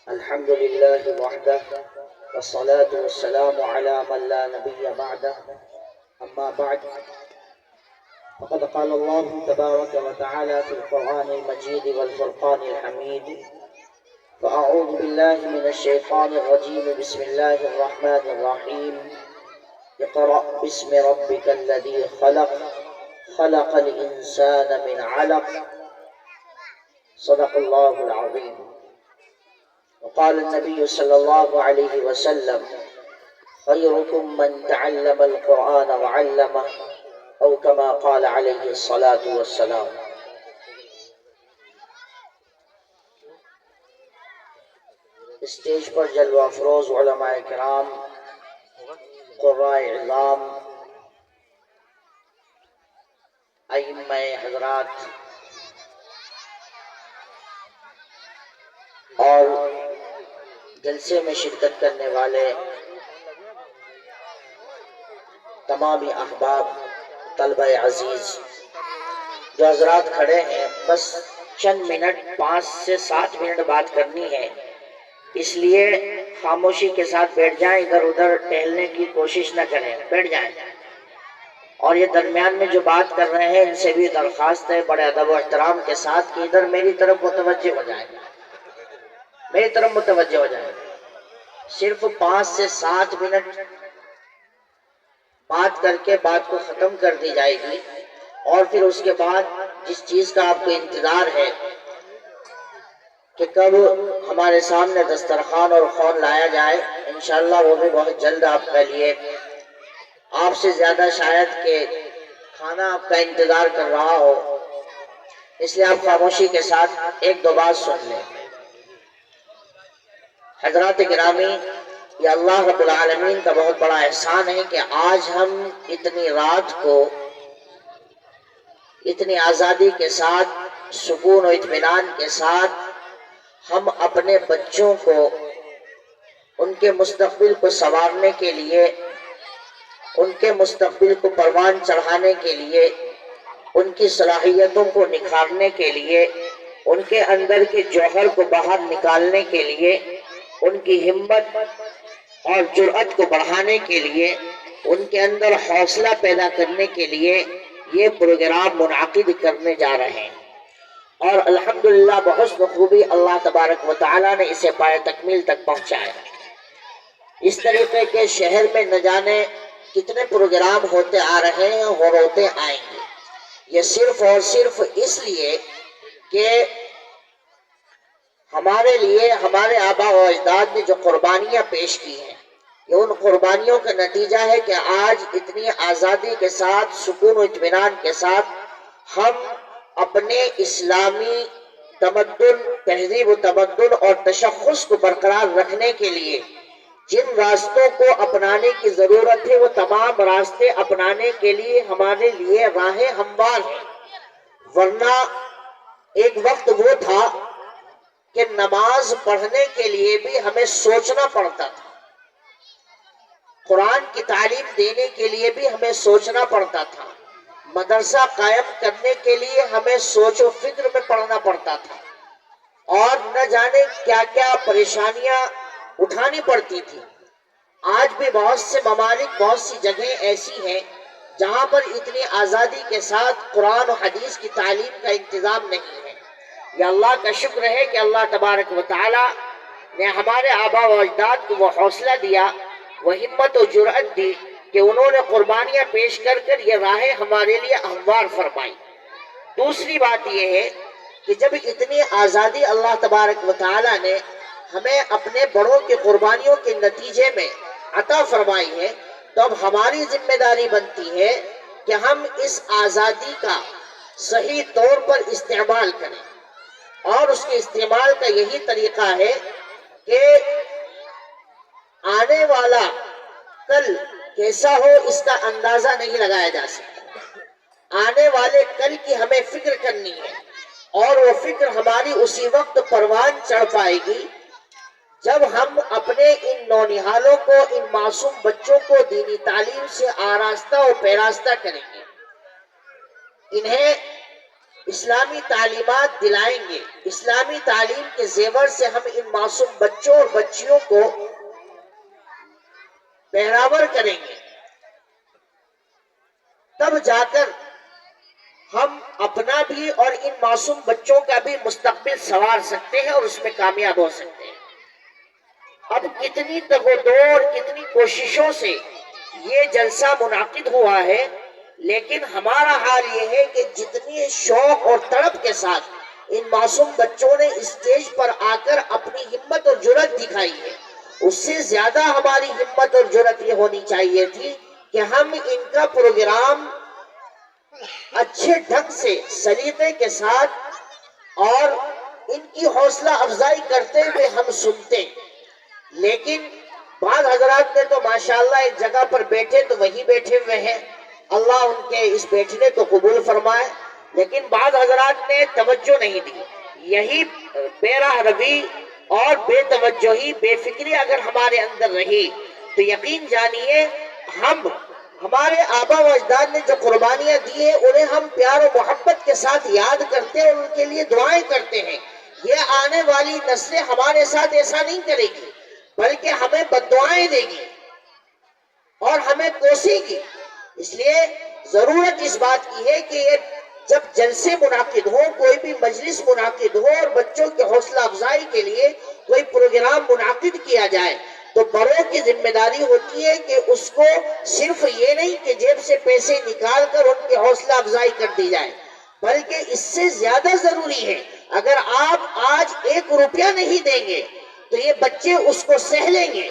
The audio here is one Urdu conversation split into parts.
الحمد لله وحده والصلاة والسلام على من لا نبي بعده. أما بعد، فقد قال الله تبارك وتعالى في القرآن المجيد والفرقان الحميد: فأعوذ بالله من الشيطان الرجيم. بسم الله الرحمن الرحيم. اقرأ باسم ربك الذي خلق، خلق الإنسان من علق. صدق الله العظيم. وقال النبي صلى الله عليه وسلم: خيركم من تعلم القرآن وعلمه، أو كما قال عليه الصلاة والسلام. اسٹیج پر جلوہ افروز علماء کرام، قرائے اعظام، ائمہ حضرات اور جلسے میں شرکت کرنے والے تمام احباب، طلبہ عزیز، جو حضرات کھڑے ہیں، بس چند منٹ، 5 سے 7 منٹ بات کرنی ہے، اس لیے خاموشی کے ساتھ بیٹھ جائیں، ادھر ادھر ٹہلنے کی کوشش نہ کریں، بیٹھ جائیں. اور یہ درمیان میں جو بات کر رہے ہیں ان سے بھی درخواست ہے بڑے ادب و احترام کے ساتھ کہ ادھر میری طرف متوجہ ہو جائیں، میری طرف متوجہ ہو جائیں. صرف 5 سے 7 منٹ بات کر کے بات کو ختم کر دی جائے گی، اور پھر اس کے بعد جس چیز کا آپ کو انتظار ہے کہ کب ہمارے سامنے دسترخوان اور خوان لایا جائے، انشاءاللہ وہ بھی بہت جلد آپ کے لیے، آپ سے زیادہ شاید کہ کھانا آپ کا انتظار کر رہا ہو، اس لیے آپ خاموشی کے ساتھ ایک دو بات سن لیں. حضرات گرامی، یہ اللہ رب العالمین کا بہت بڑا احسان ہے کہ آج ہم اتنی رات کو اتنی آزادی کے ساتھ، سکون و اطمینان کے ساتھ ہم اپنے بچوں کو، ان کے مستقبل کو سنوارنے کے لیے، ان کے مستقبل کو پروان چڑھانے کے لیے، ان کی صلاحیتوں کو نکھارنے کے لیے، ان کے اندر کے جوہر کو باہر نکالنے کے لیے، ان کی ہمت اور جرأت کو بڑھانے کے لیے، ان کے اندر حوصلہ پیدا کرنے کے لیے یہ پروگرام منعقد کرنے جا رہے ہیں. اور الحمدللہ بہت بخوبی اللہ تبارک و تعالیٰ نے اسے پائے تکمیل تک پہنچایا. اس طریقے کے شہر میں نہ جانے کتنے پروگرام ہوتے آ رہے ہیں اور ہوتے آئیں گے. یہ صرف اور صرف اس لیے کہ ہمارے لیے ہمارے آبا و اجداد نے جو قربانیاں پیش کی ہیں، یہ ان قربانیوں کا نتیجہ ہے کہ آج اتنی آزادی کے ساتھ، سکون و اطمینان کے ساتھ ہم اپنے اسلامی تمدن، تہذیب و تمدن اور تشخص کو برقرار رکھنے کے لیے جن راستوں کو اپنانے کی ضرورت ہے، وہ تمام راستے اپنانے کے لیے ہمارے لیے راہیں ہموار ہیں. ورنہ ایک وقت وہ تھا کہ نماز پڑھنے کے لیے بھی ہمیں سوچنا پڑتا تھا، قرآن کی تعلیم دینے کے لیے بھی ہمیں سوچنا پڑتا تھا، مدرسہ قائم کرنے کے لیے ہمیں سوچ و فکر میں پڑھنا پڑتا تھا، اور نہ جانے کیا کیا پریشانیاں اٹھانی پڑتی تھی. آج بھی بہت سے ممالک، بہت سی جگہیں ایسی ہیں جہاں پر اتنی آزادی کے ساتھ قرآن و حدیث کی تعلیم کا انتظام نہیں ہے. یہ اللہ کا شکر ہے کہ اللہ تبارک و تعالی نے ہمارے آبا و اجداد کو وہ حوصلہ دیا، وہ ہمت و جرأت دی کہ انہوں نے قربانیاں پیش کر کر یہ راہیں ہمارے لیے ہموار فرمائی. دوسری بات یہ ہے کہ جب اتنی آزادی اللہ تبارک و تعالی نے ہمیں اپنے بڑوں کی قربانیوں کے نتیجے میں عطا فرمائی ہے، تو اب ہماری ذمہ داری بنتی ہے کہ ہم اس آزادی کا صحیح طور پر استعمال کریں. اور اس کے استعمال کا یہی طریقہ ہے کہ آنے والا کل کیسا ہو اس کا اندازہ نہیں لگایا جا سکتا. آنے والے کل کی ہمیں فکر کرنی ہے، اور وہ فکر ہماری اسی وقت پروان چڑھ پائے گی جب ہم اپنے ان نونہالوں کو، ان معصوم بچوں کو دینی تعلیم سے آراستہ و پیراستہ کریں گے. انہیں اسلامی تعلیمات دلائیں گے، اسلامی تعلیم کے زیور سے ہم ان معصوم بچوں اور بچیوں کو پیراور کریں گے، تب جا کر ہم اپنا بھی اور ان معصوم بچوں کا بھی مستقبل سنوار سکتے ہیں اور اس میں کامیاب ہو سکتے ہیں۔ اب کتنی تگ و دو اور کتنی کوششوں سے یہ جلسہ منعقد ہوا ہے، لیکن ہمارا حال یہ ہے کہ جتنی شوق اور تڑپ کے ساتھ ان معصوم بچوں نے اسٹیج پر آ کر اپنی ہمت اور جرأت دکھائی ہے، اس سے زیادہ ہماری ہمت اور جرأت یہ ہونی چاہیے تھی کہ ہم ان کا پروگرام اچھے ڈھنگ سے سلیقے کے ساتھ اور ان کی حوصلہ افزائی کرتے ہوئے ہم سنتے، لیکن بعض حضرات نے تو ماشاءاللہ ایک جگہ پر بیٹھے تو وہی بیٹھے ہوئے ہیں، اللہ ان کے اس بیٹھنے کو قبول فرمائے، لیکن بعض حضرات نے توجہ نہیں دی۔ یہی بے راہ روی اور بے توجہی، بے فکری اگر ہمارے اندر رہی تو یقین جانیے ہمارے آبا و اجداد نے جو قربانیاں دی ہیں انہیں ہم پیار و محبت کے ساتھ یاد کرتے ہیں، ان کے لیے دعائیں کرتے ہیں۔ یہ آنے والی نسلیں ہمارے ساتھ ایسا نہیں کرے گی، بلکہ ہمیں بددعائیں دے گی اور ہمیں کوسے گی۔ اس لیے ضرورت اس بات کی ہے کہ جب جلسے منعقد ہوں، کوئی بھی مجلس منعقد ہو اور بچوں کے حوصلہ افزائی کے لیے کوئی پروگرام منعقد کیا جائے تو بڑوں کی ذمہ داری ہوتی ہے کہ اس کو صرف یہ نہیں کہ جیب سے پیسے نکال کر ان کی حوصلہ افزائی کر دی جائے، بلکہ اس سے زیادہ ضروری ہے اگر آپ آج 1 روپیہ نہیں دیں گے تو یہ بچے اس کو سہ لیں گے،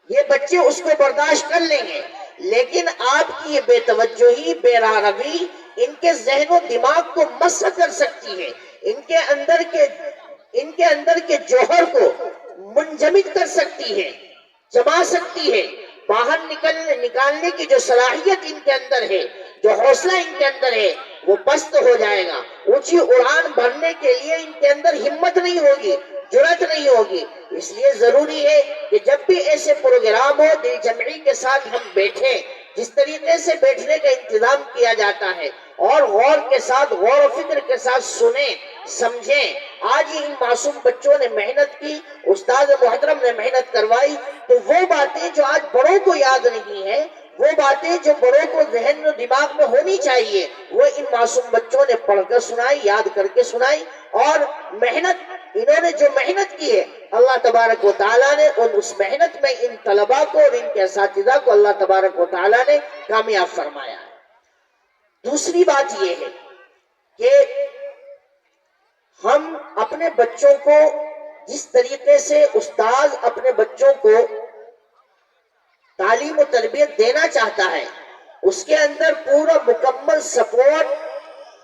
یہ بچے اس کو برداشت کر لیں گے، لیکن آپ کی یہ بے توجہی، بے راہ روی ان کے ذہن و دماغ کو مسح کر سکتی ہے، ان کے اندر کے جوہر کو منجمد کر سکتی ہے، جما سکتی ہے، باہر نکالنے کی جو صلاحیت ان کے اندر ہے، جو حوصلہ ان کے اندر ہے وہ پست ہو جائے گا، اونچی اڑان بھرنے کے لیے ان کے اندر ہمت نہیں ہوگی، جرأت نہیں ہوگی۔ اس لیے ضروری ہے کہ جب بھی ایسے پروگرام ہو دل جمعی کے ساتھ ہم بیٹھیں، جس طریقے سے بیٹھنے کا انتظام کیا جاتا ہے اور غور کے ساتھ، غور و فکر کے ساتھ سنیں، سمجھیں۔ آج ہی ان معصوم بچوں نے محنت کی، استاد محترم نے محنت کروائی، تو وہ باتیں جو آج بڑوں کو یاد نہیں ہیں، وہ باتیں جو بڑوں کو ذہن و دماغ میں ہونی چاہیے، وہ ان معصوم بچوں نے پڑھ کر سنائی، یاد کر کے سنائی، اور انہوں نے جو محنت کی ہے اللہ تبارک و تعالیٰ نے اس محنت میں ان طلباء کو اور ان کے اساتذہ کو اللہ تبارک و تعالیٰ نے کامیاب فرمایا ہے۔ دوسری بات یہ ہے کہ ہم اپنے بچوں کو جس طریقے سے استاذ اپنے بچوں کو تعلیم و تربیت دینا چاہتا ہے، اس کے اندر پورا مکمل سپورٹ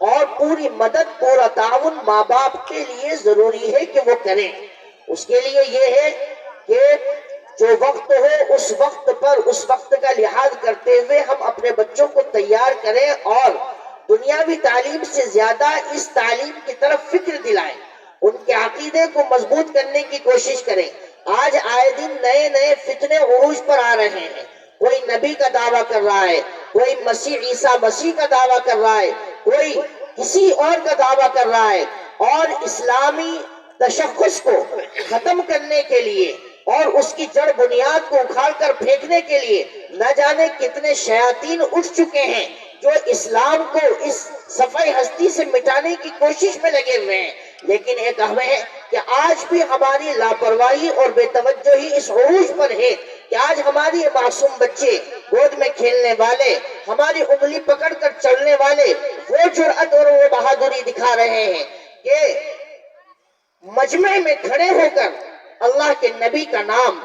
اور پوری مدد، پورا تعاون ماں باپ کے لیے ضروری ہے کہ وہ کریں۔ اس کے لیے یہ ہے کہ جو وقت ہو اس وقت پر اس وقت کا لحاظ کرتے ہوئے ہم اپنے بچوں کو تیار کریں اور دنیاوی تعلیم سے زیادہ اس تعلیم کی طرف فکر دلائیں، ان کے عقیدے کو مضبوط کرنے کی کوشش کریں۔ آج آئے دن نئے نئے فتنے عروج پر آ رہے ہیں، کوئی نبی کا دعویٰ کر رہا ہے، کوئی مسیح عیسیٰ مسیح کا دعویٰ کر رہا ہے، کوئی کسی اور کا دعویٰ کر رہا ہے، اور اسلامی تشخص کو ختم کرنے کے لیے اور اس کی جڑ بنیاد کو اکھاڑ کر پھینکنے کے لیے نہ جانے کتنے شیاطین اٹھ چکے ہیں جو اسلام کو اس صفحہ ہستی سے مٹانے کی کوشش میں لگے ہوئے ہیں۔ لیکن ایک ہمیں ہے کہ آج بھی ہماری لاپرواہی اور بے توجہی اس عروج پر ہے کہ آج ہماری معصوم بچے، گود میں کھیلنے والے، ہماری انگلی پکڑ کر چلنے والے وہ جرأت اور وہ بہادری دکھا رہے ہیں کہ مجمع میں کھڑے ہو کر اللہ کے نبی کا نام،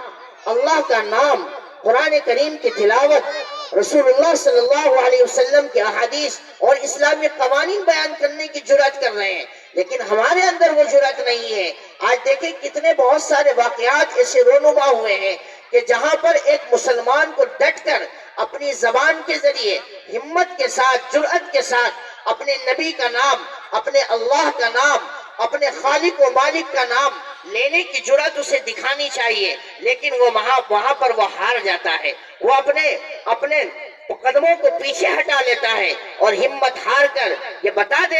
اللہ کا نام، قرآن کریم کی تلاوت، رسول اللہ صلی اللہ علیہ وسلم کے احادیث اور اسلامی قوانین بیان کرنے کی جرأت کر رہے ہیں، لیکن ہمارے اندر وہ جرأت نہیں ہے۔ آج دیکھیں کتنے بہت سارے واقعات ایسے رونما ہوئے ہیں کہ جہاں پر ایک مسلمان کو ڈٹ کر اپنی زبان کے ذریعے ہمت کے ساتھ، جرأت کے ساتھ اپنے نبی کا نام، اپنے اللہ کا نام، اپنے خالق و مالک کا نام لینے کی جرأت اسے دکھانی چاہیے، لیکن وہ وہاں پر وہ ہار جاتا ہے، وہ اپنے قدموں کو پیچھے ہٹا لیتا ہے اور ہمت ہار کر یہ بتاتا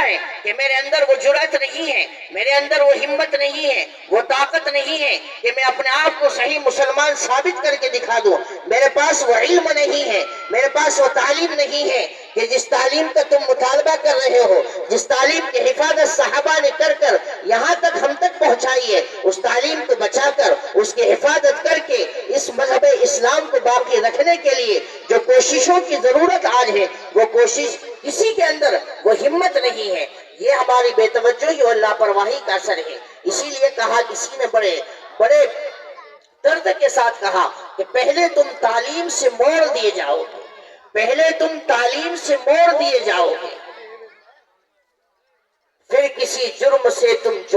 ہے کہ میرے اندر وہ جرأت نہیں ہے، میرے اندر وہ ہمت نہیں ہے، وہ طاقت نہیں ہے کہ میں اپنے آپ کو صحیح مسلمان ثابت کر کے دکھا دوں، میرے پاس وہ علم نہیں ہے، میرے پاس وہ تعلیم نہیں ہے کہ جس تعلیم کا تم مطالبہ کر رہے ہو، جس تعلیم کی حفاظت صحابہ نے کر کر یہاں تک ہم تک پہنچائی ہے، اس تعلیم کو بچا کر اس کی حفاظت کر کے اس مذہب اسلام کو باقی رکھنے کے لیے جو کوششوں کی ضرورت آج ہے، وہ کوشش کسی کے اندر وہ ہمت نہیں ہے۔ یہ ہماری بے توجہی اور لاپرواہی کا اثر ہے۔ اسی لیے کہا کسی نے بڑے درد کے ساتھ کہا کہ پہلے تم تعلیم سے موڑ دیے جاؤ گے، پہلے تم تعلیم سے موڑ دیے جاؤ گے، پھر کسی جرم سے تم جو